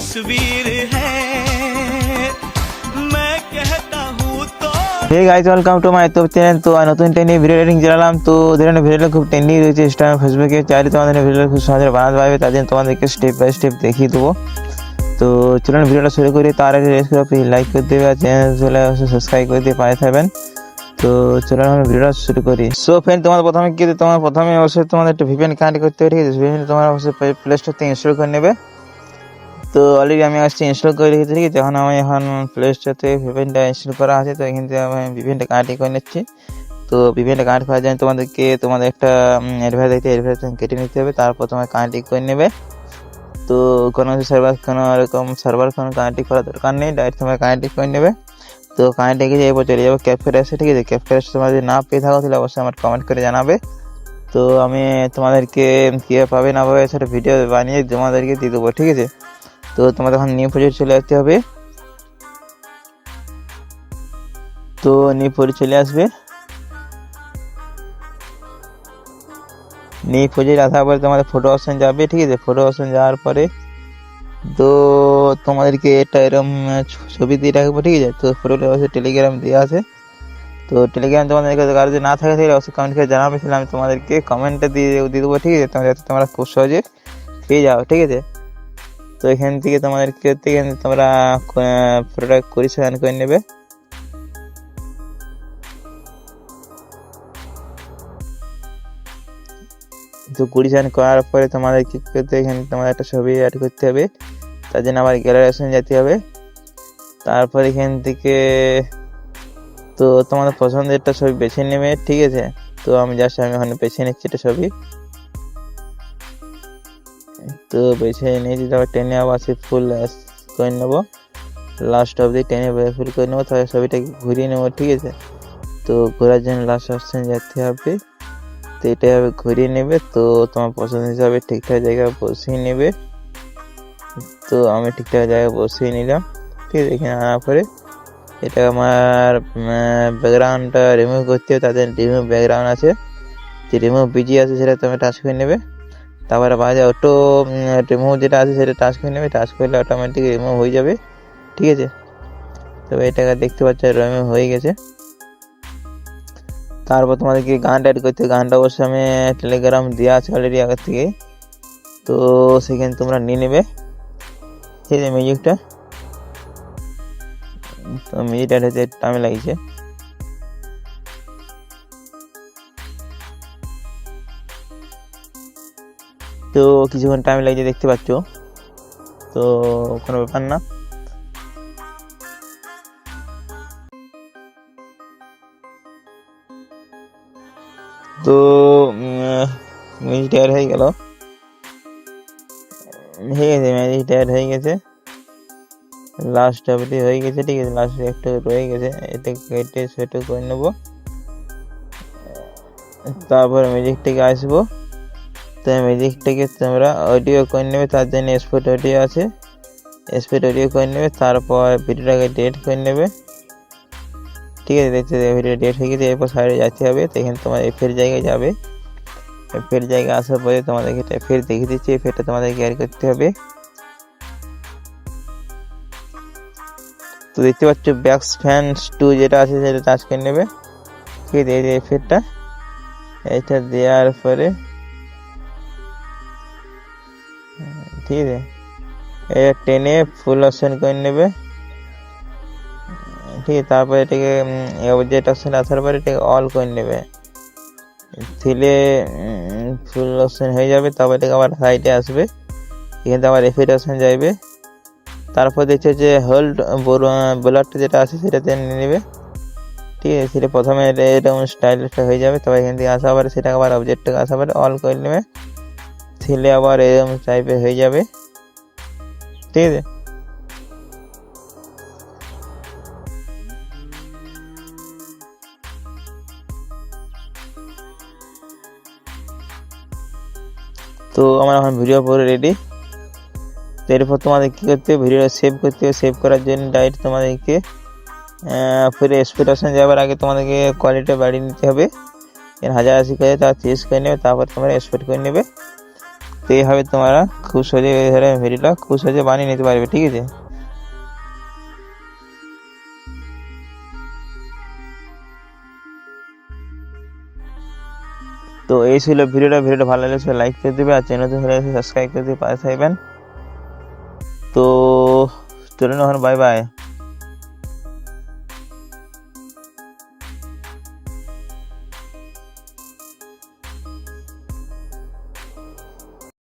तस्वीर है मैं कहता हूँ तो। Hey guys welcome to my YouTube channel. তো নতুন টেনি ভিডিও এডিটিং চালালাম। তো ধরেন ভিডিওটা খুব টেন্ডি রয়েছে ইনস্টাগ্রাম ফেসবুকে, চাইলে তোমাদের ভিডিওটা খুব সহজে বানাতে পারবে। তার জন্য তোমাদেরকে স্টেপ বাই স্টেপ দেখিয়ে দেবো। তো চলুন ভিডিওটা শুরু করি। তার আগে রেস করে প্লিজ লাইক করে দেবে আর চ্যানেল চলে সাবস্ক্রাইব করে দিয়ে পাশে থাকবেন। তো চলুন আমরা ভিডিওটা শুরু করি। সো ফ্রেন্ড, তোমাদের প্রথমে অবশ্যই তোমাদের একটা ভিপিএন কানেক্ট করতে হবে, ঠিক আছে? ভিপিএন তোমরা অবশ্যই প্লে স্টোর থেকে ইনস্টল করে নেবে। তো অলরেডি আমি আজকে ইনস্টল করে রেখেছি, ঠিক আছে? এখন প্লে স্টোর থেকে ভিপিএনটা ইনস্টল করা আছে। তো এখান থেকে আমি ভিপিএনটা কানেক্ট করে নিচ্ছি। তো ভিপিএনটা কানেক্ট করার জন্য তোমাদের একটা অ্যাডভাইস কেটে নিতে হবে। তারপর তোমার কানেক্ট করে নেবে। তো কোনো রকম সার্ভার কানেক্ট করার দরকার নেই, ডাইরেক্ট তোমার কানেক্ট করে নেবে। তো কানেক্ট রেখে এরপর চলে যাবো ক্যাপকাট এসে, ঠিক আছে? ক্যাপকাট এসে তোমরা যদি না পেয়ে থাকো তাহলে অবশ্যই আমার কমেন্ট করে জানাবে। তো আমি তোমাদেরকে কীভাবে পাবে না পাবে সেটা ভিডিও বানিয়ে তোমাদেরকে দিয়ে দেবো, ঠিক আছে? তো তোমাদের এখন নিউ প্রজেক্ট চলে আসতে হবে। তো নিউ প্রজেক্ট চলে আসবে। নিউ প্রজেক্ট আসার পরে তোমাদের ফটো অপশন যাবে, ঠিক আছে? ফটো অপশন যাওয়ার পরে তো তোমাদেরকে এটা এরকম ছবি দিয়ে রাখবো, ঠিক আছে? তো ফটোটা অবশ্যই টেলিগ্রাম দেওয়া আছে। তো টেলিগ্রাম তোমাদেরকে কারো যদি না থাকে তাহলে অবশ্যই কমেন্ট করে জানাবে, তাহলে আমি তোমাদেরকে কমেন্টটা দিয়ে দেবো, ঠিক আছে? যাতে তোমরা খুব সহজে পেয়ে যাও, ঠিক আছে? তো এখান থেকে তোমরা ফটোটা করেশন করে নেবে। তো করেশন করার পরে তোমাদের কি করতে, এখানে তোমাদের একটা ছবি অ্যাড করতে হবে। তার জন্য আবার গ্যালারি অপশন যেতে হবে। তারপর এখান থেকে তো তোমাদের পছন্দের একটা ছবি বেছে নেবে, ঠিক আছে? তো আমি ওখানে বেছে নিচ্ছি একটা ছবি। তো বেছে নিয়েছি, তারপর টেনে আবার ফুল করে নেবো, লাস্ট অবধি টেনে ফুল করে নেবো। তারপর ছবিটাকে ঘুরিয়ে নেবো, ঠিক আছে? তো ঘোরার জন্য লাস্ট অপশন যেতে হবে। তো এটা এভাবে ঘুরিয়ে নেবে। তো তোমার পছন্দ হিসাবে ঠিকঠাক জায়গায় বসিয়ে নেবে। তো আমি ঠিকঠাক জায়গায় বসিয়ে নিলাম, ঠিক আছে? এখানে আনার পরে এটা আমার ব্যাকগ্রাউন্ডটা রিমুভ করতে হবে। তাদের রিমুভ ব্যাকগ্রাউন্ড আছে, যে রিমুভ বিজি আছে সেটা তুমি টাচ করে নেবে। তারপরে বাইরে অটো রিমুভ যেটা আছে সেটা টাচ করে নেবে। টাচ করলে অটোমেটিক রিমুভ হয়ে যাবে, ঠিক আছে? তো এটাকে দেখতে পাচ্ছ রিমুভ হয়ে গেছে। তারপর তোমাদেরকে গানটা অ্যাড করতে হবে। গানটা অবশ্যই আমি টেলিগ্রাম দেওয়া আছে অলরেডি আগের থেকে। তো সেখানে তোমরা নিয়ে নেবে, ঠিক আছে? মিউজিকটা তো মিউজিকটা হতে টাইম লাগছে। তো কিছুক্ষণ টাইম লাগছে দেখতে পাচ্ছ। তো কোনো ব্যাপার না। তো মিউজিকটা অ্যাড হয়ে গেল, ম্যাজিক অ্যাড হয়ে গেছে। লাস্ট অবধি হয়ে গেছে, ঠিক আছে? লাস্ট একটা রয়ে গেছে, এটা কেটে সেটা করে নেবো। তারপর ম্যাজিকটাকে আসবো। তো ম্যাজিকটাকে তোমরা অডিও করে নেবে। তার জন্য স্পট অডিও আছে, স্পট অডিও করে নেবে। তারপর ভিডিওটাকে ডেট করে নেবে, ঠিক আছে? দেখতে ভিডিও ডেট হয়ে গেছে। এরপর সাইডে যেতে হবে। তো এখানে তোমার এফের জায়গায় যাবে। এফের জায়গায় আসার পরে তোমাদেরকে এফের দেখিয়ে দিচ্ছি। এফেরটা তোমাদেরকে অ্যাড করতে হবে। তো দেখতে পাচ্ছ ব্যাক্স ফ্যান্স 2 যেটা আছে সেটা টাচ করে নেবে, ঠিক আছে? এই যে এফেক্টটা, এটা দেওয়ার পরে, ঠিক আছে, এটা টেনে ফুল অপশন করে নেবে, ঠিক আছে? তারপরে এটাকে অবজেক্ট অপশন আসার পরে এটাকে অল করে নেবে, দিলে ফুল অপশন হয়ে যাবে। তারপর এটাকে আবার সাইডে আসবে, এখানে আবার এফেক্ট অপশন যাবে। তারপর দেখছে যে হোল্ড বোলারটা যেটা আছে সেটাতে নিয়ে নেবে, ঠিক আছে? সেটা প্রথমে এরকম স্টাইলটা হয়ে যাবে। তবে এখান থেকে আসা পরে সেটাকে আবার অবজেক্টটাকে আসা পরে অল করে নেবে, ছেলে আবার এরকম টাইপের হয়ে যাবে, ঠিক আছে? তো আমার এখন ভিডিও পুরো রেডি। তো এরপর তোমাদের কী করতে হবে, ভিডিওটা সেভ করতে হবে। সেভ করার জন্য ডাইরেক্ট তোমাদেরকে फिर एक्सपेक्टेशन যাবার আগে তোমাদেরকে কোয়ালিটি বাড়িয়ে নিতে হবে। 1080 করে তার 30 করে নেবে, তারপর তোমরা এক্সপোর্ট করে নেবে। তো এইভাবে তোমরা খুব সহজে ভিডিওটা খুব সহজে বানিয়ে নিতে পারবে, ঠিক আছে। তো এই ছিল ভিডিওটা ভালো লাগলে সবাই লাইক করে দেবে, আর চ্যানেল হলে সাবস্ক্রাইব করে দিয়ে পাশে থাকবেন। তো চলুন এখন, বাই বাই।